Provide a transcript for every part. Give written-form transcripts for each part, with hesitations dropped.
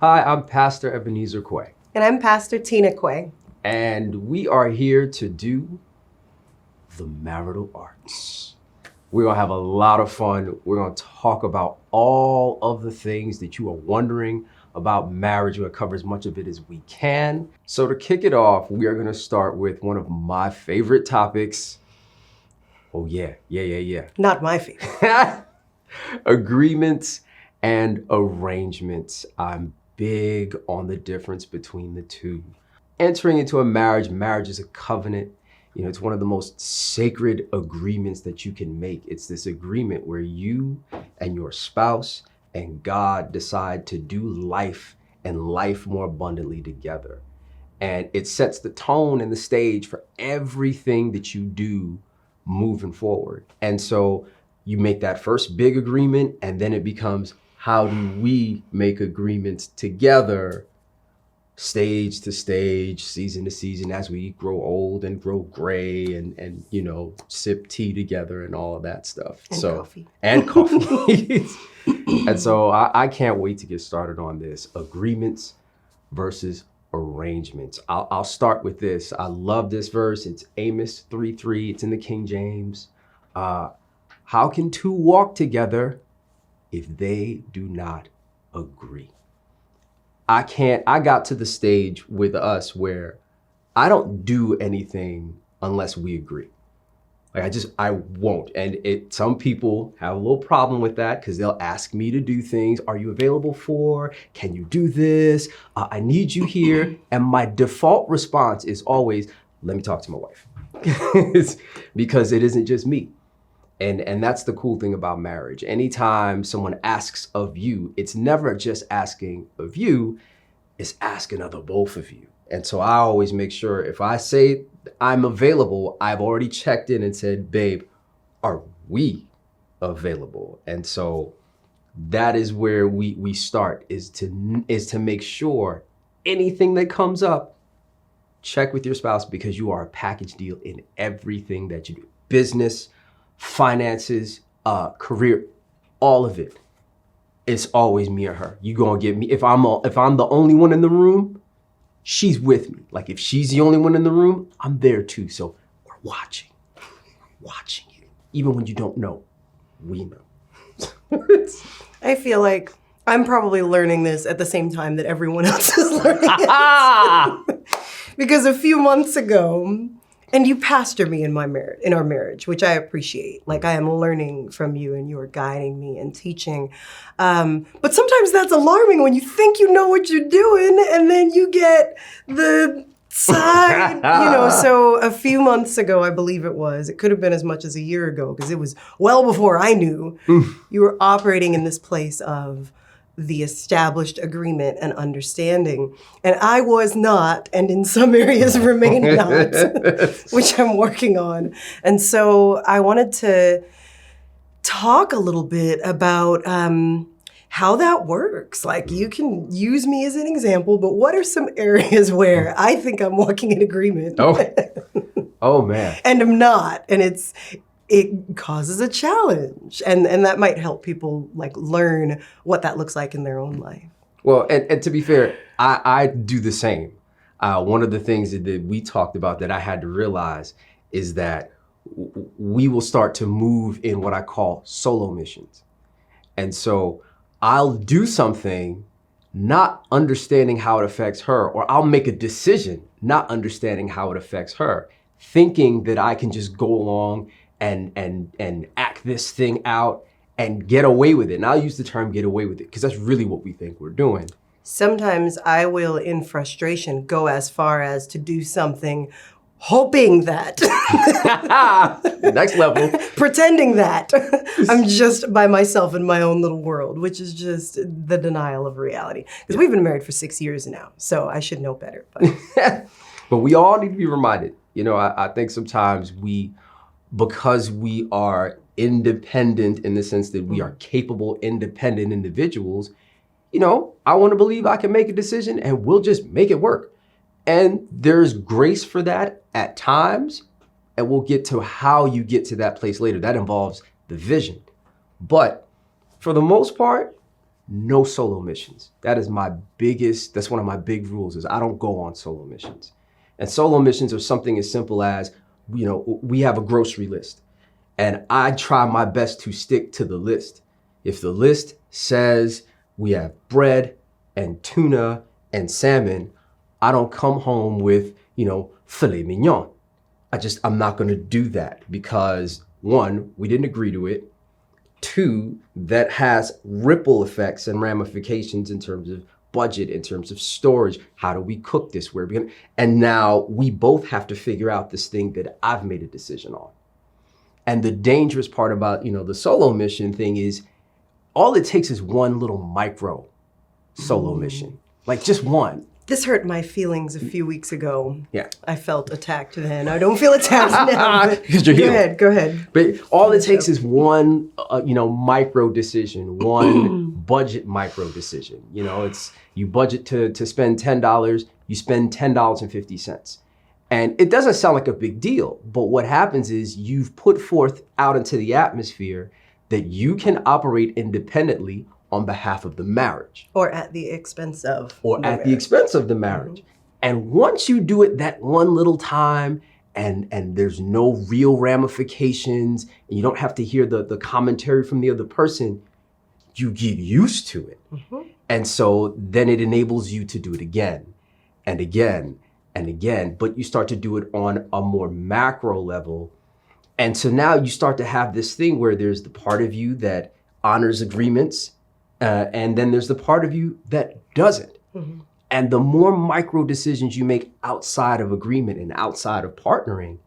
Hi, I'm Pastor Ebenezer Quaye. And I'm Pastor Tina Quaye. And we are here to do the marital arts. We're gonna have a lot of fun. We're gonna talk about all of the things that you are wondering about marriage. We're gonna cover as much of it as we can. So to kick it off, we are gonna start with one of my favorite topics. Oh yeah. Not my favorite. Agreements and arrangements. I'm big on the difference between the two. Entering into a marriage is a covenant. You know, it's one of the most sacred agreements that you can make. It's this agreement where you and your spouse and God decide to do life and life more abundantly together. And it sets the tone and the stage for everything that you do moving forward. And so you make that first big agreement, and then it becomes, how do we make agreements together, stage to stage, season to season, as we grow old and grow gray and you know, sip tea together and all of that stuff. And coffee. And coffee. And so I can't wait to get started on this. Agreements versus arrangements. I'll start with this. I love this verse. It's Amos 3:3. It's in the King James. How can two walk together if they do not agree? I got to the stage with us where I don't do anything unless we agree. Like I won't. And some people have a little problem with that because they'll ask me to do things. Are you available for? Can you do this? I need you here. And my default response is always, let me talk to my wife. Because it isn't just me. And that's the cool thing about marriage. Anytime someone asks of you, it's never just asking of you, it's asking of the both of you. And so I always make sure if I say I'm available, I've already checked in and said, babe, are we available? And so that is where we start, is to make sure anything that comes up, check with your spouse, because you are a package deal in everything that you do. Business, finances, career, all of it. It's always me or her. You gonna get me. If I'm the only one in the room, she's with me. Like if she's the only one in the room, I'm there too. So we're watching you. Even when you don't know, we know. I feel like I'm probably learning this at the same time that everyone else is learning it. Because a few months ago, and you pastor me in our marriage, which I appreciate. Like I am learning from you and you are guiding me and teaching. But sometimes that's alarming when you think you know what you're doing and then you get the side, So a few months ago, I believe it could have been as much as a year ago because it was well before I knew you were operating in this place of the established agreement and understanding. And I was not, and in some areas remain not, which I'm working on. And so I wanted to talk a little bit about how that works. Like you can use me as an example, but what are some areas where I think I'm walking in agreement? Oh man. And I'm not, and it causes a challenge, and that might help people like learn what that looks like in their own life. Well, and to be fair, I do the same. One of the things that we talked about that I had to realize is that we will start to move in what I call solo missions. And so I'll do something not understanding how it affects her, or I'll make a decision not understanding how it affects her, thinking that I can just go along and act this thing out and get away with it. And I'll use the term get away with it because that's really what we think we're doing. Sometimes I will, in frustration, go as far as to do something hoping that. Next level. Pretending that I'm just by myself in my own little world, which is just the denial of reality. Because we've been married for 6 years now, so I should know better. But we all need to be reminded. I think sometimes because we are independent in the sense that we are capable, independent individuals, I want to believe I can make a decision and we'll just make it work. And there's grace for that at times, and we'll get to how you get to that place later. That involves the vision. But for the most part, no solo missions. That's one of my big rules is I don't go on solo missions. And solo missions are something as simple as, we have a grocery list and I try my best to stick to the list. If the list says we have bread and tuna and salmon, I don't come home with, filet mignon. I'm not going to do that because 1, we didn't agree to it. 2, that has ripple effects and ramifications in terms of budget, in terms of storage. How do we cook this? Where are we gonna? And now we both have to figure out this thing that I've made a decision on. And the dangerous part about, the solo mission thing is all it takes is one little micro solo mission, like just one. This hurt my feelings a few weeks ago. Yeah. I felt attacked then. I don't feel attacked now. Because you're healed. Go ahead. But all it takes is one, micro decision, one budget micro decision. It's you budget to spend $10, you spend $10.50. And it doesn't sound like a big deal, but what happens is you've put forth out into the atmosphere that you can operate independently on behalf of the marriage. Or at the expense of. The expense of the marriage. Mm-hmm. And once you do it that one little time and there's no real ramifications and you don't have to hear the commentary from the other person, you get used to it. Mm-hmm. And so then it enables you to do it again and again and again, but you start to do it on a more macro level. And so now you start to have this thing where there's the part of you that honors agreements, and then there's the part of you that doesn't. Mm-hmm. And the more micro decisions you make outside of agreement and outside of partnering,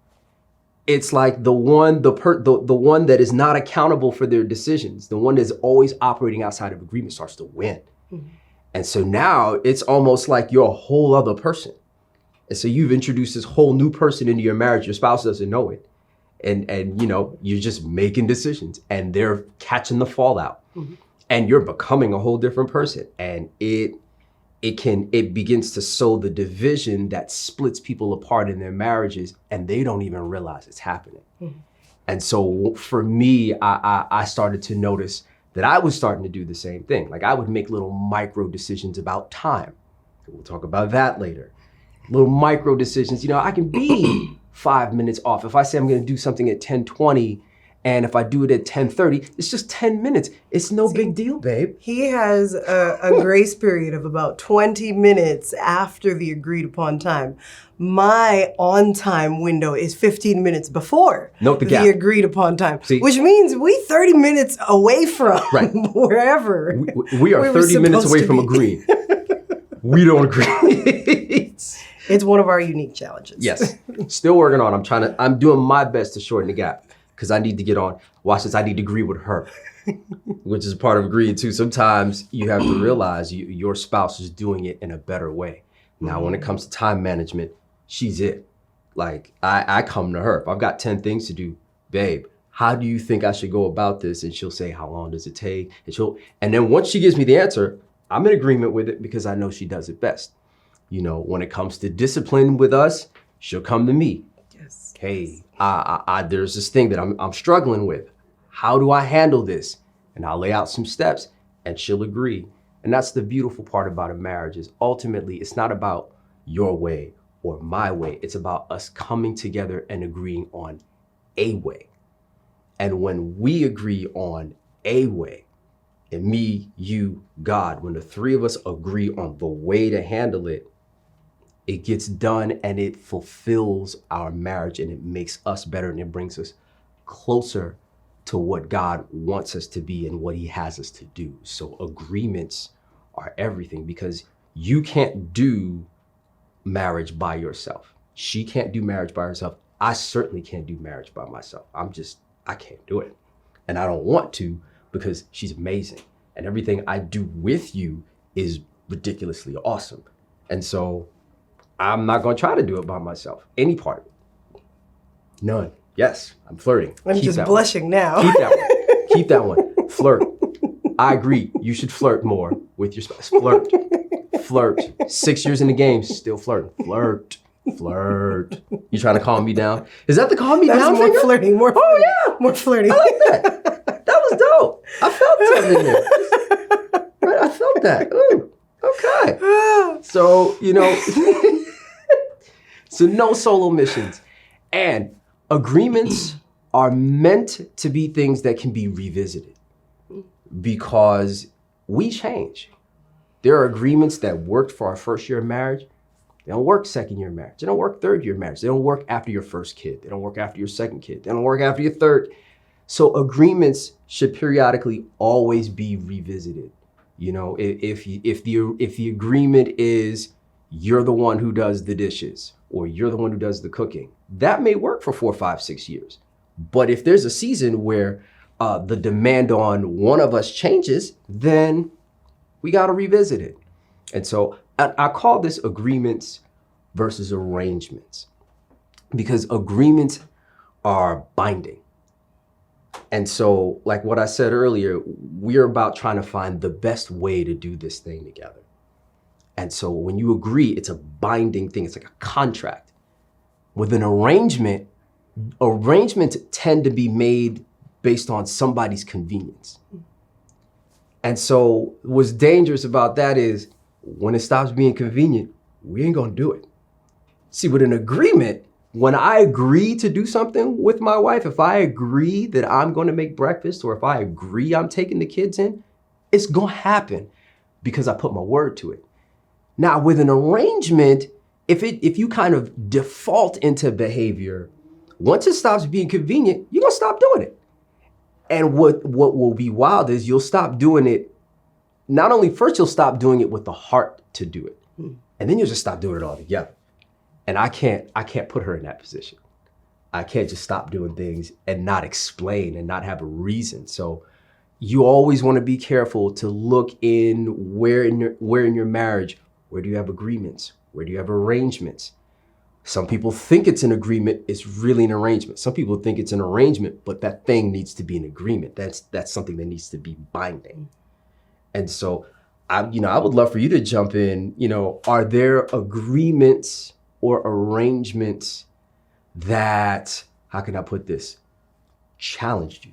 it's like the one that is not accountable for their decisions, the one that's always operating outside of agreement starts to win. Mm-hmm. And so now it's almost like you're a whole other person. And so you've introduced this whole new person into your marriage. Your spouse doesn't know it. And you're just making decisions and they're catching the fallout. Mm-hmm. And you're becoming a whole different person. And it begins to sow the division that splits people apart in their marriages and they don't even realize it's happening. Mm-hmm. And so for me, I started to notice that I was starting to do the same thing. Like I would make little micro decisions about time. We'll talk about that later. Little micro decisions, I can be 5 minutes off. If I say I'm going to do something at 10:20 and if I do it at 10:30, it's just 10 minutes. It's no big deal, babe. He has a grace period of about 20 minutes after the agreed upon time. My on-time window is 15 minutes before the agreed upon time, which means we 30 minutes away from wherever. We are 30 minutes away from agreeing. We don't agree. It's one of our unique challenges. Yes. Still working on. I'm doing my best to shorten the gap because I need to get on. Watch this. I need to agree with her, which is part of agreeing too. Sometimes you have to realize your spouse is doing it in a better way. Now, when it comes to time management, she's it. Like I come to her. If I've got 10 things to do, babe, how do you think I should go about this? And she'll say, how long does it take? And then once she gives me the answer, I'm in agreement with it because I know she does it best. When it comes to discipline with us, she'll come to me. Yes. Hey, there's this thing that I'm struggling with. How do I handle this? And I'll lay out some steps and she'll agree. And that's the beautiful part about a marriage is ultimately it's not about your way or my way. It's about us coming together and agreeing on a way. And when we agree on a way, and me, you, God, when the three of us agree on the way to handle it, it gets done and it fulfills our marriage and it makes us better and it brings us closer to what God wants us to be and what he has us to do. So agreements are everything because you can't do marriage by yourself. She can't do marriage by herself. I certainly can't do marriage by myself. I can't do it. And I don't want to because she's amazing. And everything I do with you is ridiculously awesome. And so I'm not going to try to do it by myself. Any part. None. Yes, I'm flirting. I'm just blushing now. Keep that one. Keep that one. Flirt. I agree. You should flirt more with your spouse. Flirt. Flirt. 6 years in the game, still flirting. Flirt. Flirt. You trying to calm me down? Is that the calm me down more finger? Flirting. More flirting. Oh, yeah. More flirting. I like that. That was dope. I felt something in there. right. I felt that. Ooh, okay. So, so no solo missions. And agreements are meant to be things that can be revisited because we change. There are agreements that worked for our first year of marriage. They don't work second year of marriage. They don't work third year of marriage. They don't work after your first kid. They don't work after your second kid. They don't work after your third. So agreements should periodically always be revisited. If the agreement is you're the one who does the dishes or you're the one who does the cooking, that may work for 4, 5, 6 years. But if there's a season where the demand on one of us changes, then we got to revisit it. And so I call this agreements versus arrangements because agreements are binding. And so, like what I said earlier, we're about trying to find the best way to do this thing together. And so when you agree, it's a binding thing. It's like a contract. With an arrangement, arrangements tend to be made based on somebody's convenience. And so what's dangerous about that is when it stops being convenient, we ain't gonna do it. See, with an agreement, when I agree to do something with my wife, if I agree that I'm gonna make breakfast or if I agree I'm taking the kids in, it's gonna happen because I put my word to it. Now with an arrangement, if you kind of default into behavior, once it stops being convenient, you're gonna stop doing it. And what will be wild is you'll stop doing it. Not only first, you'll stop doing it with the heart to do it. And then you'll just stop doing it altogether. And I can't put her in that position. I can't just stop doing things and not explain and not have a reason. So you always want to be careful to look in where in your marriage, where do you have agreements? Where do you have arrangements? Some people think it's an agreement, it's really an arrangement. Some people think it's an arrangement, but that thing needs to be an agreement. That's something that needs to be binding. And so I would love for you to jump in. Are there agreements or arrangements that, how can I put this, challenged you?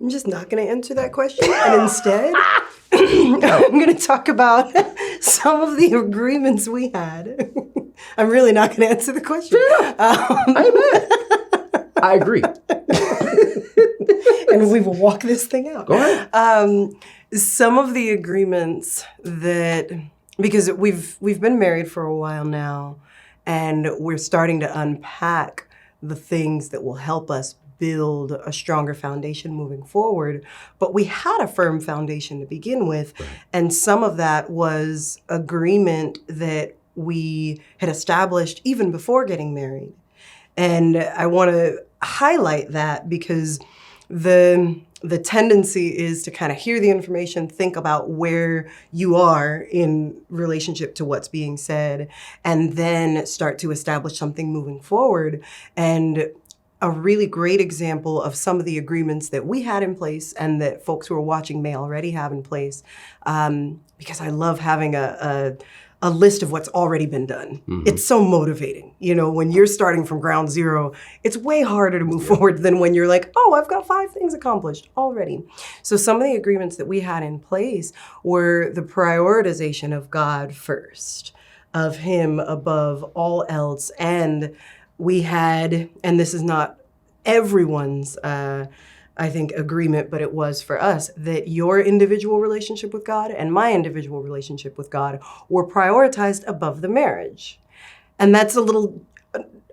I'm just not going to answer that question. And instead, I'm going to talk about some of the agreements we had. I'm really not going to answer the question. Amen. I agree. And we will walk this thing out. Go ahead. Some of the agreements that, because we've been married for a while now, and we're starting to unpack the things that will help us build a stronger foundation moving forward. But we had a firm foundation to begin with. Right. And some of that was agreement that we had established even before getting married. And I want to highlight that because the tendency is to kind of hear the information, think about where you are in relationship to what's being said, and then start to establish something moving forward. And a really great example of some of the agreements that we had in place and that folks who are watching may already have in place, because I love having a list of what's already been done. Mm-hmm. It's so motivating. When you're starting from ground zero, it's way harder to move forward than when you're like, oh, I've got 5 things accomplished already. So some of the agreements that we had in place were the prioritization of God first, of Him above all else. And we had, and this is not everyone's, I think, agreement, but it was for us, that your individual relationship with God and my individual relationship with God were prioritized above the marriage. And that's a little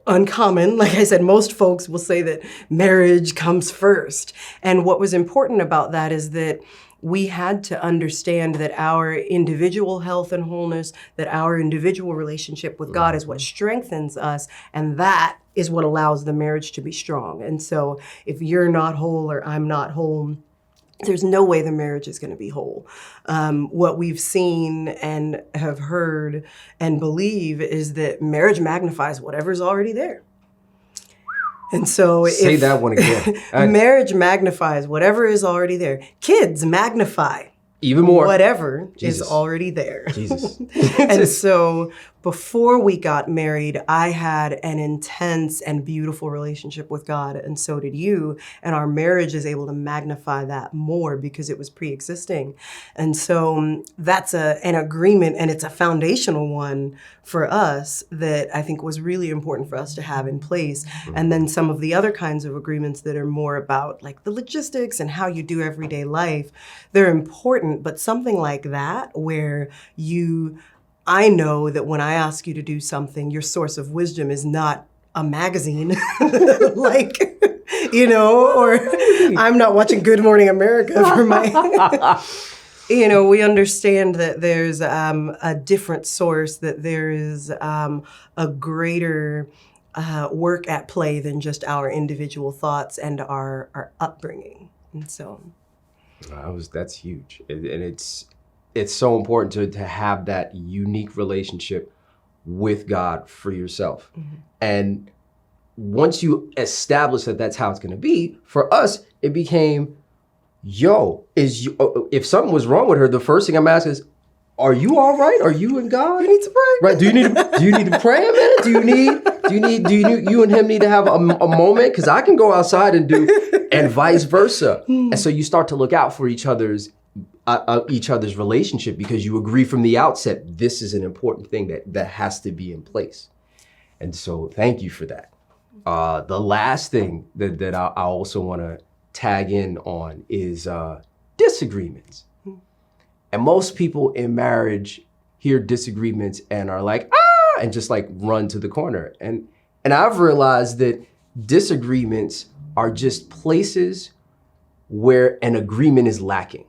uncommon. Like I said, most folks will say that marriage comes first. And what was important about that is that we had to understand that our individual health and wholeness, that our individual relationship with God is what strengthens us, and that is what allows the marriage to be strong. And so if you're not whole or I'm not whole, there's no way the marriage is going to be whole. What we've seen and have heard and believe is that marriage magnifies whatever's already there. And so say that one again. Marriage magnifies whatever is already there. Kids magnify even more whatever is already there. Jesus. And so before we got married, I had an intense and beautiful relationship with God, and so did you. And our marriage is able to magnify that more because it was pre-existing. And so that's an agreement, and it's a foundational one for us that I think was really important for us to have in place. And then some of the other kinds of agreements that are more about like the logistics and how you do everyday life, they're important, but something like that where I know that when I ask you to do something, your source of wisdom is not a magazine, like, or I'm not watching Good Morning America for my, we understand that there's a different source, that there is a greater work at play than just our individual thoughts and our upbringing. And so. That's huge. And it's so important to have that unique relationship with God for yourself. Mm-hmm. And once you establish that that's how it's going to be, for us, it became, if something was wrong with her, the first thing I'm asking is, are you all right? Are you and God? You need to pray. Right? Do you need to pray a minute? Do you and him need to have a moment? Because I can go outside and do, and vice versa. And so you start to look out for each other's relationship because you agree from the outset, this is an important thing that has to be in place. And so thank you for that. The last thing that I also want to tag in on is disagreements. And most people in marriage hear disagreements and are like, and just like run to the corner. And I've realized that disagreements are just places where an agreement is lacking.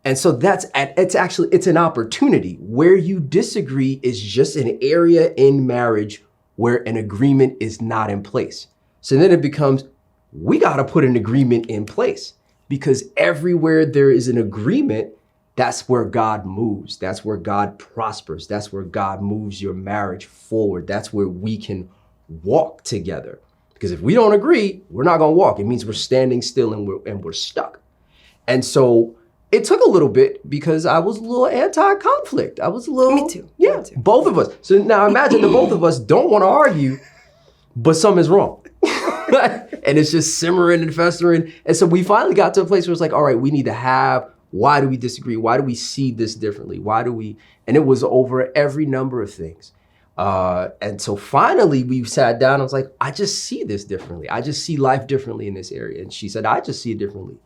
And so it's an opportunity. Where you disagree is just an area in marriage where an agreement is not in place. So then it becomes, we got to put an agreement in place, because everywhere there is an agreement, that's where God moves. That's where God prospers. That's where God moves your marriage forward. That's where we can walk together. Because if we don't agree, we're not going to walk. It means we're standing still and we're stuck. And so it took a little bit because I was a little anti-conflict. I was a little... Me too. Yeah, Me too. Both of us. So now imagine the both of us don't want to argue, but something's wrong. And it's just simmering and festering. And so we finally got to a place where it's like, all right, we need to have... Why do we disagree? Why do we see this differently? And it was over every number of things. And so finally we sat down. I was like, I just see this differently. I just see life differently in this area. And she said, I just see it differently.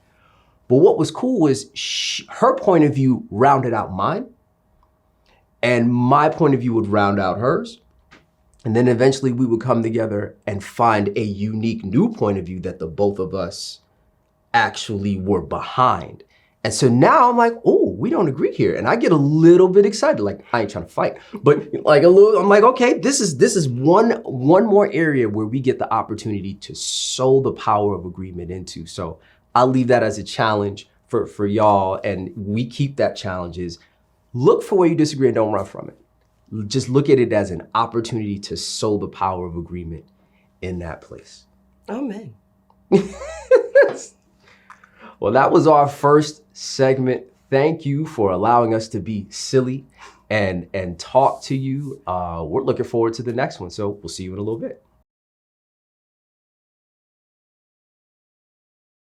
But what was cool was her point of view rounded out mine, and my point of view would round out hers. And then eventually we would come together and find a unique new point of view that the both of us actually were behind. And so now I'm like, oh, we don't agree here. And I get a little bit excited. Like, I ain't trying to fight, but like I'm like, okay, this is one more area where we get the opportunity to sow the power of agreement into. So I'll leave that as a challenge for y'all. And we keep that challenge is look for where you disagree and don't run from it. Just look at it as an opportunity to sow the power of agreement in that place. Amen. Well, that was our first segment. Thank you for allowing us to be silly and talk to you. We're looking forward to the next one. So we'll see you in a little bit.